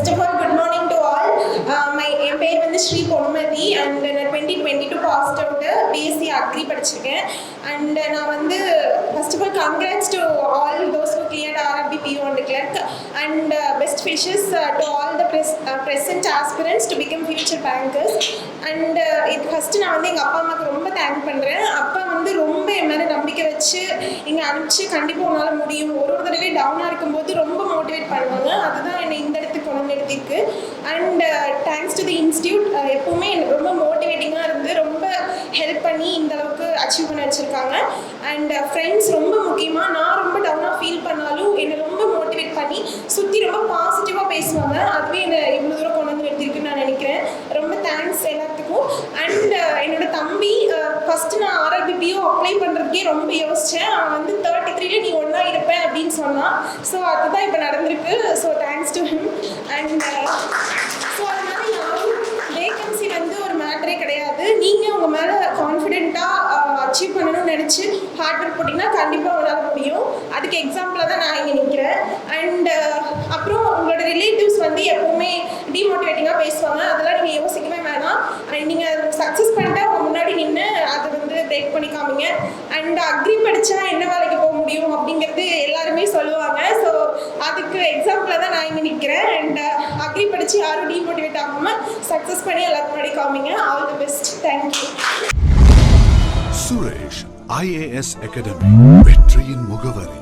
First of all, good morning to all. என் பேர் வந்து Sri Ponmathi and நான் 2022 பாஸ்ட் அவுட் பிஎஸ்சி அக்ரி படிச்சிருக்கேன். அண்ட் நான் வந்து first of all congrats to all those who cleared RRB P1 clerk and best wishes to all the present aspirants to become future bankers. And இது first நான் வந்து எங்கள் அப்பா அம்மாவுக்கு ரொம்ப தேங்க் பண்ணுறேன். அப்பா வந்து ரொம்ப என் மேலே நம்பிக்கை வச்சு இங்கே அனுப்பிச்சு கண்டிப்பாக உன்னால் முடியும், ஒரு தடவை டவுனாக இருக்கும்போது ரொம்ப மோட்டிவேட் பண்ணுவாங்க. அதுதான் என்னை இந்த இடத்துக்கு கொண்டு நிறுத்திருக்கு. And thanks to the institute, எப்போவுமே எனக்கு ரொம்ப மோட்டிவேட்டிங்காக இருந்து ரொம்ப ஹெல்ப் பண்ணி இந்த அளவுக்கு அச்சீவ் பண்ண வச்சுருக்காங்க. அண்ட் ஃப்ரெண்ட்ஸ் ரொம்ப முக்கியமாக, நான் ரொம்ப டவுனாக ஃபீல் பண்ணாலும் என்னை ரொம்ப மோட்டிவேட் பண்ணி சுற்றி ரொம்ப பாசிட்டிவாக பேசுவாங்க. அதுவே என்னை இவ்வளோ தூரம் கொண்டு வந்து நிறுத்திருக்குன்னு நான் நினைக்கிறேன். ரொம்ப தேங்க்ஸ் எல்லாத்துக்கும். அண்ட் என்னோட தம்பி ஃபஸ்ட்டு நான் RRB PO அப்ளை பண்ணுறதுக்கே ரொம்ப யோசித்தேன். அவன் வந்து 33ல நீ ஒன்றா இருப்பேன் அப்படின்னு சொன்னான். ஸோ அதுதான் இப்போ நடந்திருக்கு. So thanks to him. And so அதனால யாரும் வேகன்சி வந்து ஒரு மேட்டரே கிடையாது. நீங்கள் உங்கள் மேலே கான்ஃபிடென்ட்டாக அச்சீவ் பண்ணணும்னு நினச்சி ஹார்ட் ஒர்க் போட்டிங்கன்னா கண்டிப்பாக உங்களால் முடியும். அதுக்கு எக்ஸாம்பிளாக தான் நான் இங்கே நிற்கிறேன். அண்ட் அப்புறம் உங்களோட ரிலேட்டிவ்ஸ் வந்து எப்போவுமே டிமோட்டிவேட்டிங்காக பேசுவாங்க. அதெல்லாம் நீங்கள் யோசிக்கவே வேணாம். நீங்கள் சக்ஸஸ் பண்ணிட்டு அவங்க முன்னாடி நின்று அதை வந்து பிரேக் பண்ணி காமிங்க. அண்ட் அக்ரி படித்தா என்ன வேலைக்கு போக முடியும் அப்படிங்கிறது எல்லாருமே சொல்லுவாங்க. ஸோ அதுக்கு எக்ஸாம்பிளாக தான் நான் இங்கே நிற்கிறேன். அண்ட் அக்ரி படித்து யாரும் டிமோட்டிவேட் ஆகாமல் சக்ஸஸ் பண்ணி எல்லாருக்கும் முன்னாடி காமிங்க. All the best. Thank you. Suresh IAS academy, வெற்றியின் முகவரி.